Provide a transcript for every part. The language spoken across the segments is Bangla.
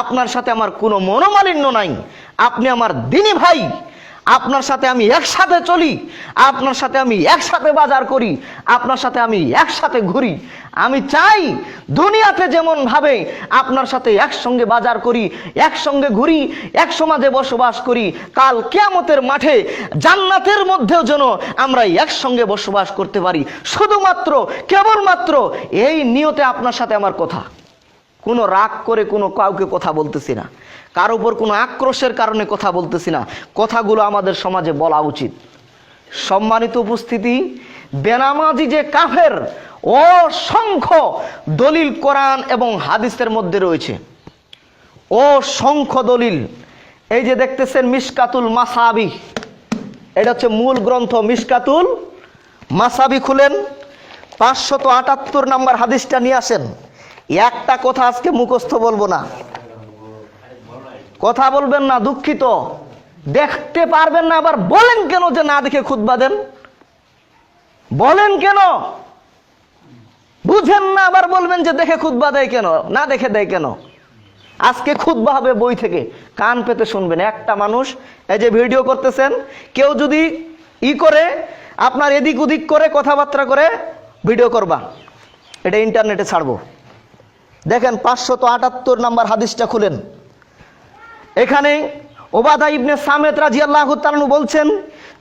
আপনার সাথে আমার কোনো মনোমালিন্য নাই, আপনি আমার দিনী ভাই, আপনার সাথে আমি একসাথে চলি, আপনার সাথে আমি একসাথে বাজার করি, আপনার সাথে আমি একসাথে ঘুরি। আমি চাই দুনিয়াতে যেমন ভাবে আপনার সাথে একসঙ্গে বাজার করি, একসঙ্গে ঘুরি, এক সমাজে বসবাস করি, কাল কিয়ামতের মাঠে জান্নাতের মধ্যেও যেন আমরা একসঙ্গে বসবাস করতে পারি। শুধুমাত্র কেবলমাত্র এই নিয়তে আপনার সাথে আমার কথা। কোনো রাগ করে কোনো কাউকে কথা বলতেছি না, কার উপর কোনো আক্রোশের কারণে কথা বলতেছি না। কথাগুলো আমাদের সমাজে বলা উচিত। সম্মানিত উপস্থিতি, বেনামাজি যে কাফের অসংখ্য দলিল কোরআন এবং হাদিসের মধ্যে রয়েছে, অসংখ্য দলিল। এই যে দেখতেছেন মিশকাতুল মাসাবি, এটা হচ্ছে মূল গ্রন্থ মিশকাতুল মাসাবি। খুলেন 578 নম্বর হাদিসটা নিয়ে আসেন। একটা কথা আজকে মুখস্থ বলবো না, কথা বলবেন না, দুঃখিত। দেখতে পারবেন না, আবার বলেন কেন যে না দেখে খুতবা দেন? বলেন কেন? বুঝেন না, আবার বলবেন যে দেখে খুতবা দেয় কেন, না দেখে দেয় কেন? আজকে খুতবা হবে বই থেকে, কান পেতে শুনবেন। একটা মানুষ এই যে ভিডিও করতেছেন, কেউ যদি করে আপনার এদিক ওদিক করে কথাবার্তা করে ভিডিও করবা, এটা ইন্টারনেটে ছাড়বো। দেখেন 578 নম্বর হাদিসটা খুলেন। এখানে ওবাদা ইবনে সামেত রাদিয়াল্লাহু তাআলা বলছেন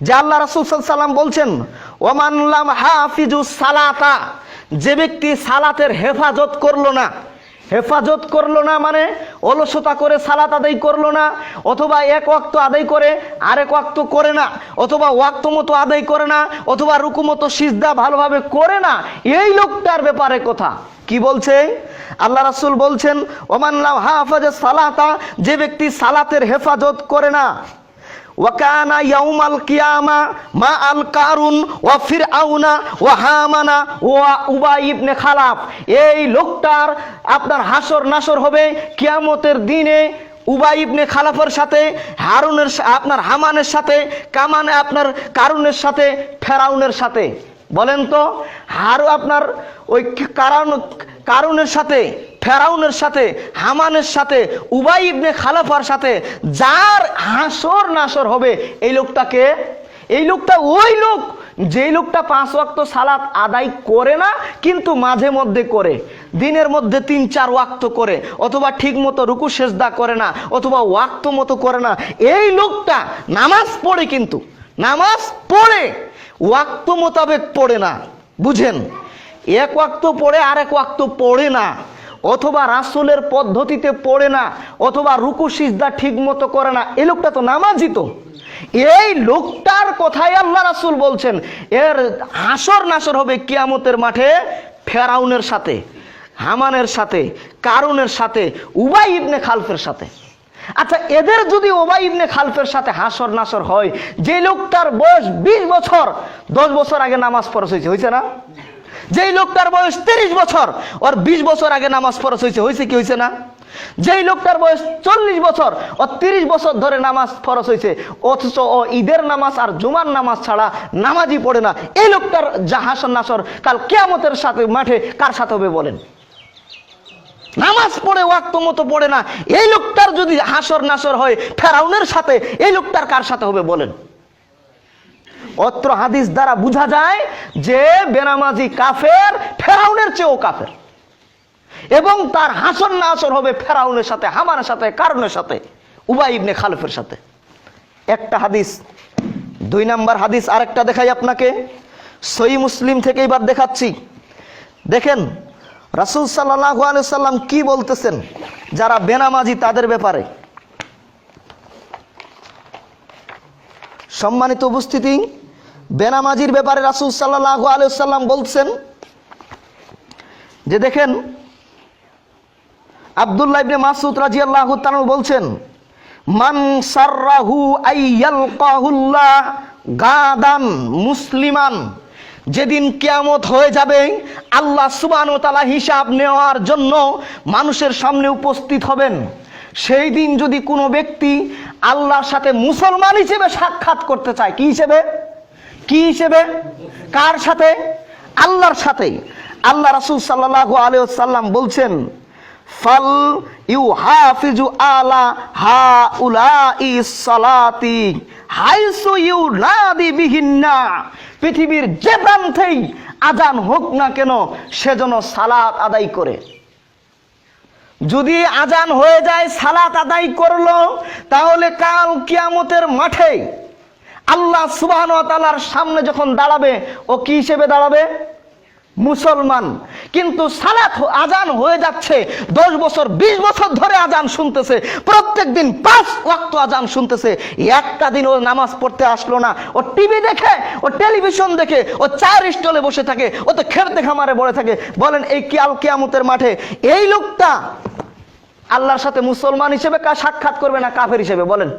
যে আল্লাহ রাসূল সাল্লাল্লাহু আলাইহি ওয়াসাল্লাম বলছেন, ওমান লাম হাফিজুস সালাতা, যে ব্যক্তি সালাতের হেফাজত করলো না, হেফাজত করলো না মানে অলসতা করে সালাত আদায় করলো না, অথবা এক ওয়াক্ত আদায় করে আরেক ওয়াক্ত করে না, অথবা ওয়াক্ত মতো আদায় করে না, অথবা রুকু মতো সিজদা ভালোভাবে করে না, এই লোকটার ব্যাপারে কথা কি বলছে আল্লাহ রাসূল বলছেন, ওমান লাম হাফাজাস সালাতা, যে ব্যক্তি সালাতের হেফাজত করে না, ওয়াকানা ইয়াউমাল কিয়ামা মা আল কারুন ওয়া ফিরআউনা ওয়া হামানা ওয়া উবাই ইবনে খালাফ, এই লোকটার আপনার হাসর নাসর হবে কিয়ামতের দিনে উবাই ইবনে খালাফের সাথে, হারুনের আপনার হামানের সাথে, কামানে আপনার কারুনের সাথে, ফেরাউনের সাথে। বলেন তো, আপনার ওই কারুনের সাথে, ফেরাউনের সাথে, হামানের সাথে, উবাই ইবনে খালাফার সাথে যার হাসর নাসর হবে, এই লোকটাকে, এই লোকটা ওই লোক যে লোকটা 5 ওয়াক্ত সালাত আদায় করে না, কিন্তু মাঝে মধ্যে করে, দিনের মধ্যে 3-4 ওয়াক্ত করে, অথবা ঠিক মতো রুকু সেজদা করে না, অথবা ওয়াক্ত মতো করে না। এই লোকটা নামাজ পড়ে, কিন্তু নামাজ পড়ে ওয়াক্ত মোতাবেক পড়ে না। বুঝেন, এক ওয়াক্ত পড়ে আরেক ওয়াক্ত পড়ে না, অথবা রাসূলের পদ্ধতিতে পড়ে না, অথবা রুকু সিজদা ঠিক মতো করে না, এই লোকটা তো নামাজি। তো এই লোকটার কথাই আল্লাহ রাসূল বলছেন, এর হাসর নাসর হবে কিয়ামতের মাঠে ফেরাউনের সাথে, হামানের সাথে, কারুনের সাথে, উবাই ইবনে খালফের সাথে। আচ্ছা, এদের যদি উবাই ইবনে খালফের সাথে হাসর নাসর হয়, যে লোকটার বয়স 20 বছর, 10 বছর আগে নামাজ ফরজ হয়েছে না? যেই লোকটার বয়স 30 বছর, ওর 20 বছর আগে নামাজ ফরজ হয়েছে কি হয়েছে না? যেই লোকটার বয়স 40 বছর, ওর 30 বছর ধরে নামাজ ফরজ হয়েছে, অথচ ও ঈদের নামাজ আর জুমার নামাজ ছাড়া নামাজই পড়ে না। এই লোকটার হাসর নাসর কাল কিয়ামতের সাথে মাঠে কার সাথে হবে বলেন? নামাজ পড়ে ওয়াক্ত মতো পড়ে না, এই লোকটার যদি হাসর নাসর হয় ফেরাউনের সাথে, এই লোকটার কার সাথে হবে বলেন? অত্র হাদিস দ্বারা বোঝা যায় যে বেনামাজি কাফের, ফেরাউনের চেয়েও কাফের, এবং তার হাসর নাসর হবে ফেরাউনের সাথে, হামানের সাথে, কারুনের সাথে, উবাই ইবনে খালফের সাথে। একটা হাদিস। 2 নাম্বার হাদিস আরেকটা দেখাই আপনাকে, সহিহ মুসলিম থেকে এবার দেখাচ্ছি। দেখেন রাসূল সাল্লাল্লাহু আলাইহি ওয়াসাল্লাম কি বলতেছেন যারা বেনামাজি তাদের ব্যাপারে। সম্মানিত উপস্থিতি, বেনামাজির ব্যাপারে রাসূল সাল্লাল্লাহু আলাইহি ওয়াসাল্লাম বলছেন যে, দেখেন আব্দুল্লাহ ইবনে মাসউদ রাদিয়াল্লাহু তাআলা বলছেন, মান সাররাহু আইয়ালকাহুল্লাহ গাদান মুসলিমান, যেদিন কিয়ামত হয়ে যাবে, আল্লাহ সুবহানাহু ওয়া তাআলা হিসাব নেওয়ার জন্য মানুষের সামনে উপস্থিত হবেন, সেই দিন যদি কোনো ব্যক্তি আল্লাহর সাথে মুসলমান হিসেবে সাক্ষাৎ করতে চায়, কি হিসেবে? কি হিসেবে? কার সাথে? আল্লাহর সাথে। আল্লাহ রাসূল সাল্লাল্লাহু আলাইহি ওয়াসাল্লাম বলছেন, ফাল ইউহাফিজু আলা হাউলাই সালাতি হাইসু ইউনাদি বিহিন্না, পৃথিবীর যে প্রান্তেই আজান হোক না কেন সেজন্য সালাত আদায় করে। যদি আজান হয়ে যায় সালাত আদায় করলো, তাহলে কাল কিয়ামতের মাঠে আল্লাহ সুবহানাহু ওয়া তাআলার সামনে যখন দাঁড়াবে, ও কি হিসেবে দাঁড়াবে? মুসলমান। কিন্তু সালাত আজান হয়ে যাচ্ছে, 10 বছর 20 বছর ধরে আজান শুনতেছে, প্রত্যেক দিন 5 ওয়াক্ত আজান শুনতেছে, একটা দিন ও নামাজ পড়তে আসলো না। ও টিভি দেখে, ও টেলিভিশন দেখে, ও চার স্টলে বসে থাকে, ও তো খেরতে খামারে পড়ে থাকে। বলেন এই কিয়ামতের মাঠে এই লোকটা আল্লাহর সাথে মুসলমান হিসেবে সাক্ষাৎ করবে না কাফের হিসেবে? বলেন।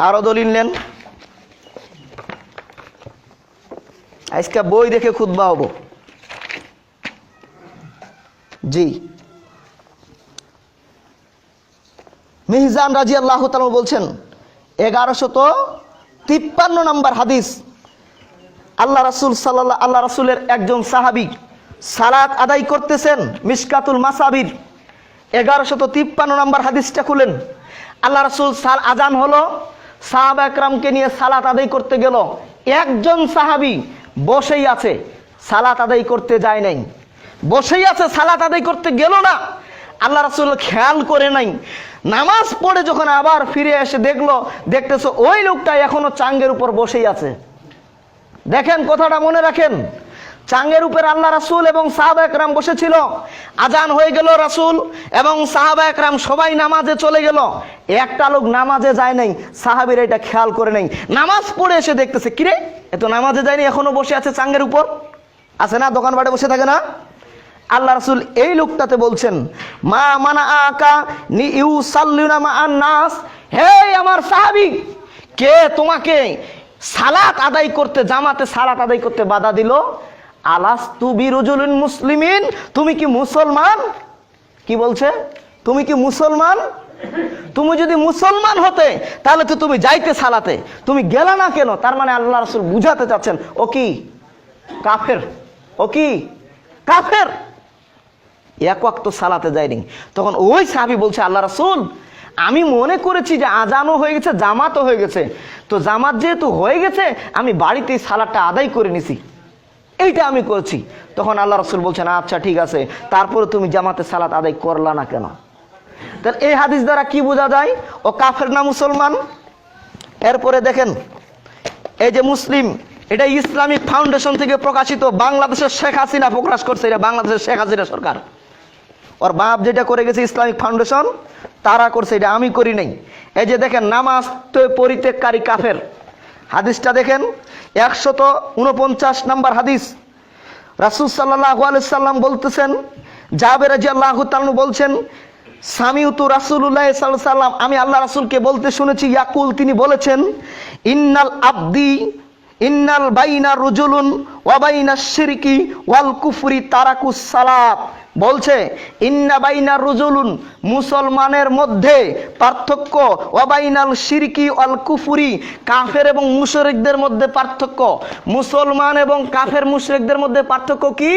আরো দলিল নেন। আজকে বই দেখে খুতবা হবো। জি, মিহজান রাদিয়াল্লাহু তাআলা বলছেন 1153 নম্বর হাদিস, আল্লাহ রাসূলের একজন সাহাবী সালাত আদায় করতেছেন। মিশকাতুল মাসাবির 1153 নম্বর হাদিসটা খুলেন। আল্লাহ রাসূল আজান হলো, সাহাবা একরামকে নিয়ে সালাত আদায় করতে গেল। একজন সাহাবী বসেই আছে, সালাত আদায় করতে যায় নাই, বসেই আছে, সালাত আদায় করতে গেল না। আল্লাহ রাসূল খেয়াল করে নাই। নামাজ পড়ে যখন আবার ফিরে এসে দেখতেছে ওই লোকটা এখনো চাঙ্গের উপর বসেই আছে। দেখেন, কথাটা মনে রাখেন, চাঙ্গের উপর আল্লাহ রাসূল এবং সাহাবা একরাম বসেছিল। আজান হয়ে গেল, রাসূল এবং সাহাবা একরাম সবাই নামাজে চলে গেল, একটা লোক নামাজে যায় নাই। সাহাবীরা এটা খেয়াল করে নাই। নামাজ পড়ে এসে দেখতেছে, কিরে এ তো নামাজে যায়নি, এখনো বসে আছে চাঙ্গের উপর। আছে না, দোকানপাটে বসে থাকে না? আল্লাহ রাসূল এই লোকটাতে বলছেন, মা মানা আকা নি ইউসাল্লুনা মা'আন নাস, হে আমার সাহাবী, কে তোমাকে সালাত আদায় করতে, জামাতে সালাত আদায় করতে বাধা দিল? আলাস্তু বিরুজুলিন মুসলিমিন, তুমি কি মুসলমান? কি বলছে? তুমি কি মুসলমান? তুমি যদি মুসলমান হতে তাহলে তো তুমি যাইতে সালাতে, তুমি গেলা না কেন? তার মানে আল্লাহ রাসূল বুঝাতে চাচ্ছেন ও কি কাফের, ও কি কাফের, এক ওয়াক্ত সালাতে যায়নি। তখন ওই সাহাবী বলছে, আল্লাহ রাসূল, আমি মনে করেছি যে আজানও হয়ে গেছে, জামাতও হয়ে গেছে, তো জামাত যেহেতু হয়ে গেছে আমি বাড়িতেই সালাতটা আদায় করে নিছি, এইটা আমি করছি। তখন আল্লাহ রাসূল বলছেন, আচ্ছা ঠিক আছে, তারপরে তুমি জামাতে সালাত আদায় করলা না কেন? তাহলে এই হাদিস দ্বারা কি বোঝা যায়? ও কাফের না মুসলমান? এরপরে দেখেন, এই যে মুসলিম, এটা ইসলামিক ফাউন্ডেশন থেকে প্রকাশিত, বাংলাদেশের শেখ হাসিনা প্রকাশ করছে, এটা বাংলাদেশের শেখ হাসিনা সরকার, ওর বাপ যেটা করে গেছে ইসলামিক ফাউন্ডেশন তারা করছে, এটা আমি করি নাই। এই যে দেখেন, নামাজ তো পরিত্যাগকারী কাফের, হাদিসটা দেখেন 149 নম্বর হাদিস। রাসূল সাল্লাল্লাহু আলাইহি সাল্লাম বলতেছেন, জাবের রাদিয়াল্লাহু তাআলা বলছেন, সামিউতু রাসূলুল্লাহ সাল্লাল্লাহু আলাইহি সাল্লাম, আমি আল্লাহ রাসূলকে বলতে শুনেছি, ইয়াকুল, তিনি বলেছেন, ইন্নাল বাইনা রুজুলুন ওয়া বাইনাশ শিরকি ওয়াল কুফরি তারাকুস সালাত, বলছে ইন্না বাইনা রুজুলুন, মুসলমানের মধ্যে পার্থক্য, ওয়া বাইনাল শিরকি ওয়াল কুফরি, কাফের এবং মুশরিকদের মধ্যে পার্থক্য। মুসলমান এবং কাফের মুশরিকদের মধ্যে পার্থক্য কি?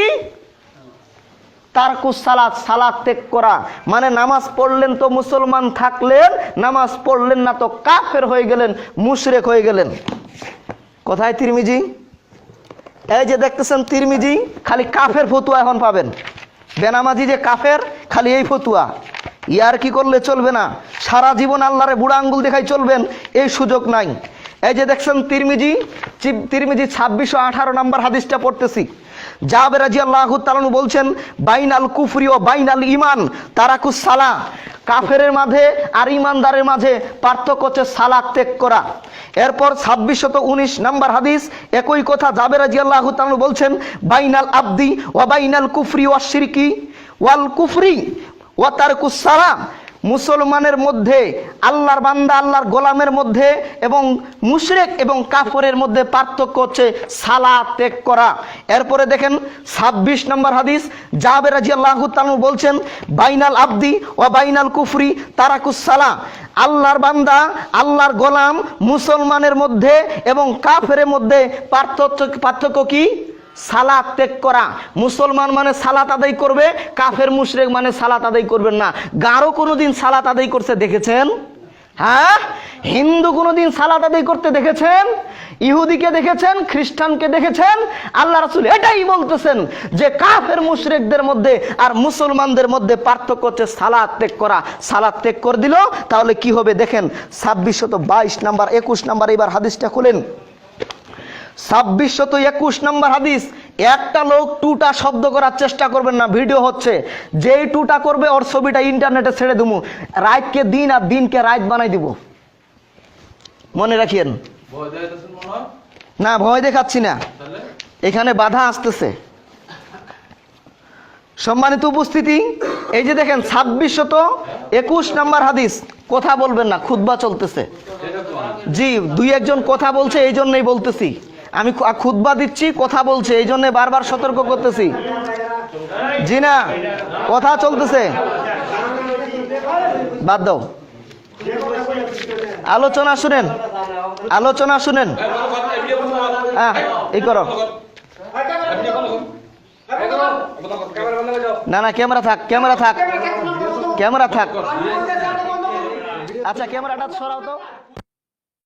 তারকুস সালাত, সালাত ত্যাগ করা। মানে নামাজ পড়লেন তো মুসলমান থাকলেন, নামাজ পড়লেন না তো কাফের হয়ে গেলেন, মুশরিক হয়ে গেলেন। কোথায় তিরমিজি? এই যে দেখতেছেন তিরমিজি, খালি কাফের ফতুয়া এখন পাবেন, বেনামাজি যে কাফের, খালি এই ফতুয়া। ইয়ার কি করলে চলবে না, সারা জীবন আল্লাহরে বুড়া আঙ্গুল দেখাই চলবেন, এই সুযোগ নাই। এই যে দেখছেন তিরমিজি 2618 নম্বর হাদিসটা পড়তেছি। জাবের রাদিয়াল্লাহু তাআলা বলছেন, বাইনাল কুফরি ও বাইনাল ঈমান তারাকুস সালাহ, কাফেরের মাঝে আর ঈমানদারের মাঝে পার্থক্য হচ্ছে সালাত ত্যাগ করা। এরপর 2619 নম্বর হাদিস, একই কথা জাবের রাদিয়াল্লাহু তাআলা বলছেন, বাইনাল আবদি ওয়া বাইনাল কুফরি ওয়াশ শিরকি ওয়াল কুফরি ওয়া তারকুস সালাহ, মুসলমানের মধ্যে, আল্লাহর বান্দা আল্লাহর গোলামের মধ্যে এবং মুশরিক এবং কাফেরের মধ্যে পার্থক্য হচ্ছে সালাত ত্যাগ করা। এরপরে দেখেন 26 নম্বর হাদিস, জাবের রাদিয়াল্লাহু তাআলা বলছেন, বাইনাল আবদি ওয়া বাইনাল কুফরি তারাকুস সালাহ, আল্লাহর বান্দা আল্লাহর গোলাম মুসলমানের মধ্যে এবং কাফেরের মধ্যে পার্থক্য কি? সালাত ত্যাগ করা। মুসলমান মানে সালাত আদায় করবে, কাফের মুশরিক মানে সালাত আদায় করবেন না। গারো কোনোদিন সালাত আদায় করতে দেখেছেন? হ্যাঁ, হিন্দু কোনোদিন সালাত আদায় করতে দেখেছেন? ইহুদিকে দেখেছেন? খ্রিস্টানকে দেখেছেন? আল্লাহ রাসূল এটাই বলতেছেন যে কাফের মুশরিকদের মধ্যে আর মুসলমানদের মধ্যে পার্থক্য হচ্ছে সালাত ত্যাগ করা। সালাত ত্যাগ করে দিল তাহলে কি হবে দেখেন, 2622 নাম্বার 21 নাম্বার এবার হাদিসটা খুলেন। 2621 নাম্বার হাদিস। একটা লোক টুটা শব্দ করার চেষ্টা করবেন না, ভিডিও হচ্ছে। যেই টুটা করবে ওর ছবিটা ইন্টারনেটে ছেড়ে দেবো, রাতকে দিন আর দিনকে রাত বানাই দিব। মনে রাখিয়েন। না, ভয় দেখাচ্ছি না, এখানে বাধা আসতেছে। সম্মানিত উপস্থিতি, এই যে দেখেন 2621 নাম্বার হাদিস। কথা বলবেন না, খুতবা চলতেছে। জি, দুই একজন কথা বলছে, এই জন্যই বলতেছি। আমি খুতবা দিচ্ছি, কথা বলছে, এই জন্য বারবার সতর্ক করতেছি। জি না, কথা চলতেছে, বাদ দাও। আলোচনা শুনেন, আলোচনা শুনেন। হ্যাঁ, এই করো। না না, ক্যামেরা থাক, ক্যামেরা থাক, ক্যামেরা থাক। আচ্ছা, ক্যামেরাটা সরাও তো।